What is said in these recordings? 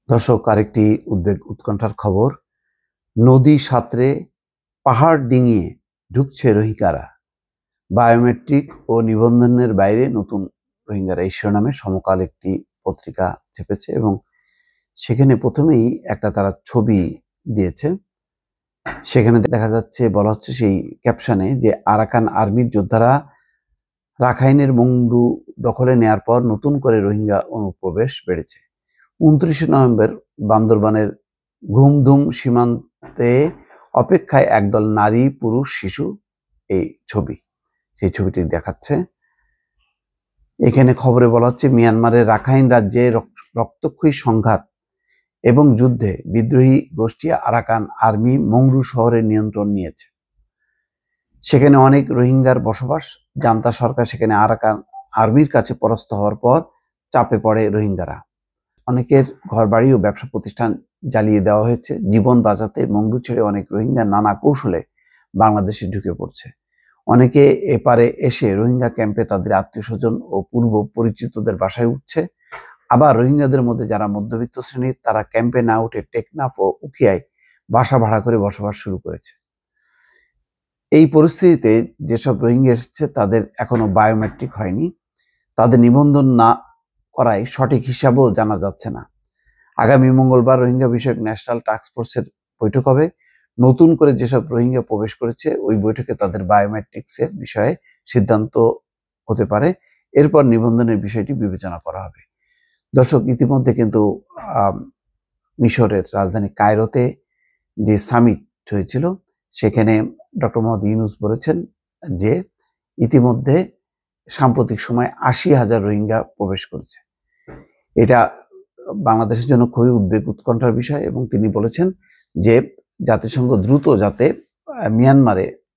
দর্শক, আরেকটি উৎকণ্ঠার খবর। নদী সাঁতরে পাহাড় ডিঙিয়ে ঢুকছে রোহিঙ্গারা। বায়োমেট্রিক ও নিবন্ধনের বাইরে নতুন রোহিঙ্গারা, এই শিরোনামে সমকাল একটি পত্রিকা চেপেছে এবং সেখানে প্রথমেই একটা তারা ছবি দিয়েছে। সেখানে দেখা যাচ্ছে, বলা হচ্ছে সেই ক্যাপশনে, যে আরাকান আর্মির যোদ্ধারা রাখাইনের মংডু দখলে নেয়ার পর নতুন করে রোহিঙ্গা অনুপ্রবেশ বেড়েছে। 29 নভেম্বর বান্দরবানের ঘুমধুম সীমান্তে অপেক্ষায় একদল নারী, পুরুষ, শিশু। এই ছবি, সেই ছবিটি দেখাচ্ছে। এখানে খবরে বলা হচ্ছে, মিয়ানমারের রাখাইন রাজ্যে রক্তক্ষয়ী সংঘাত এবং যুদ্ধে বিদ্রোহী গোষ্ঠী আরাকান আর্মি মংডু শহরের নিয়ন্ত্রণ নিয়েছে। সেখানে অনেক রোহিঙ্গার বসবাস। জান্তা সরকার সেখানে আরাকান আর্মির কাছে পরাস্ত হওয়ার পর চাপে পড়ে রোহিঙ্গারা। অনেকের ঘরবাড়ি ও ব্যবসা প্রতিষ্ঠান জ্বালিয়ে দেওয়া হয়েছে। জীবন বাঁচাতে মংডু ছেড়ে অনেক রোহিঙ্গা নানা কৌশলে বাংলাদেশে ঢুকে পড়ছে। অনেকে এপারে এসে রোহিঙ্গা ক্যাম্পে তাদের আত্মীয় স্বজন ও পূর্ব পরিচিতদের বাসায় উঠছে। আবার রোহিঙ্গাদের মধ্যে যারা মধ্যবিত্ত শ্রেণীর, তারা ক্যাম্পে না উঠে টেকনাফ ও উখিয়ায় বাসা ভাড়া করে বসবাস শুরু করেছে। এই পরিস্থিতিতে যেসব রোহিঙ্গা এসেছে তাদের এখনো বায়োমেট্রিক হয়নি। তাদের নিবন্ধন না করায় সঠিক হিসাবও জানা যাচ্ছে না। আগামী মঙ্গলবার রোহিঙ্গা বিষয়ক ন্যাশনাল টাস্ক ফোর্সের বৈঠক হবে। নতুন করে যেসব রোহিঙ্গা প্রবেশ করেছে ওই বৈঠকে তাদের বায়োমেট্রিক্সের বিষয়ে সিদ্ধান্ত হতে পারে। এরপর নিবন্ধনের বিষয়টি বিবেচনা করা হবে। দর্শক, ইতিমধ্যে কিন্তু মিশরের রাজধানী কায়রোতে যে সামিট হয়েছিল, সেখানে ডক্টর মোহাম্মদ ইউনূস বলেছেন যে ইতিমধ্যে সাম্প্রতিক সময় 80,000 রোহিঙ্গা প্রবেশ করেছে। এটা বাংলাদেশের জন্য খুবই উৎকণ্ঠার বিষয় এবং তিনি বলেছেন যে জাতিসংঘ দ্রুত যাতে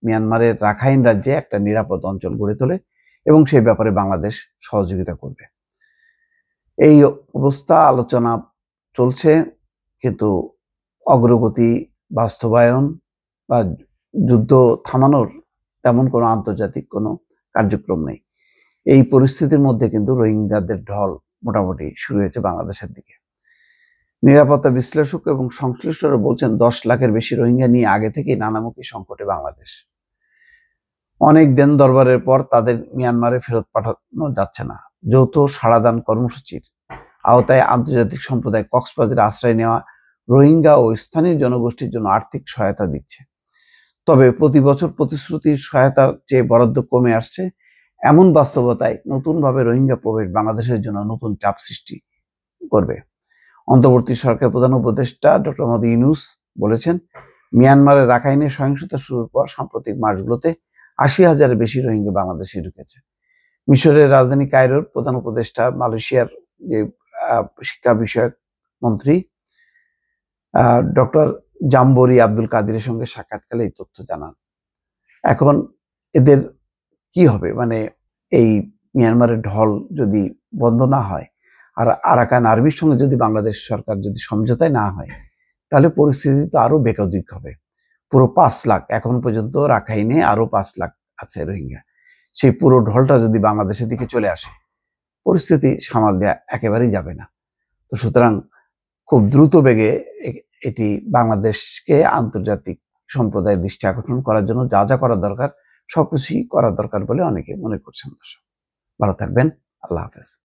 মিয়ানমারের রাখাইন রাজ্যে একটা নিরাপদ অঞ্চল গড়ে তোলে এবং সেই ব্যাপারে বাংলাদেশ সহযোগিতা করবে। এই অবস্থা, আলোচনা চলছে, কিন্তু অগ্রগতি, বাস্তবায়ন বা যুদ্ধ থামানোর তেমন কোনো আন্তর্জাতিক কোনো কার্যক্রম নেই। এই পরিস্থিতির মধ্যে কিন্তু রোহিঙ্গাদের ঢল মোটামুটি শুরু হয়েছে বাংলাদেশের দিকে। নিরাপত্তা বিশ্লেষক এবং সংশ্লিষ্টরা বলছেন 10 লাখের বেশি রোহিঙ্গা নিয়ে আগে থেকেই নানামুখী সংকটে বাংলাদেশ। অনেক দেন দরবারের পর তাদের মিয়ানমারে ফেরত পাঠানো যাচ্ছে না। যৌথ সাড়াদান কর্মসূচির আওতায় আন্তর্জাতিক সম্প্রদায় কক্সবাজারে আশ্রয় নেওয়া রোহিঙ্গা ও স্থানীয় জনগোষ্ঠীর জন্য আর্থিক সহায়তা দিচ্ছে। তবে প্রতি বছর প্রতিশ্রুতির সহায়তার চেয়ে বরাদ্দ কমে আসছে। এমন বাস্তবতায় নতুনভাবে রোহিঙ্গা প্রবেশ বাংলাদেশের জন্য নতুন চাপ সৃষ্টি করবে। অন্তর্বর্তী সরকার প্রধান উপদেষ্টা ডক্টর মোহাম্মদ ইউনূস বলেছেন, মিয়ানমারের রাখাইনে সহিংসতা শুরুর পর সাম্প্রতিক মাসগুলোতে 80,000-এর বেশি রোহিঙ্গা বাংলাদেশে ঢুকেছে। মিশরের রাজধানী কায়রোর প্রধান উপদেষ্টা, মালয়েশিয়ার যে শিক্ষা বিষয়ক মন্ত্রী ডক্টর জাম্বরি আব্দুল কাদিরের সঙ্গে সাক্ষাৎকালে এই তথ্য জানান। এখন এদের কি হবে, মানে এই মিয়ানমারের ঢল যদি বন্ধ না হয় আর আরাকান আর্মির সঙ্গে যদি বাংলাদেশ সরকার যদি সমঝোতায় না হয়, তাহলে পরিস্থিতি তো আরো বেকায়িক হবে। পুরো 5 লাখ, এখন পর্যন্ত রাখাইনে আরো 5 লাখ আছে রোহিঙ্গা। সেই পুরো ঢলটা যদি বাংলাদেশের দিকে চলে আসে, পরিস্থিতি সামাল দেওয়া একেবারেই যাবে না। তো সুতরাং খুব দ্রুত বেগে এটি বাংলাদেশকে আন্তর্জাতিক সম্প্রদায়ের দৃষ্টি আকর্ষণ করার জন্য যা যা করা দরকার সবকিছুই করা দরকার বলে অনেকে মনে করছেন। দর্শক, ভালো থাকবেন। আল্লাহ হাফেজ।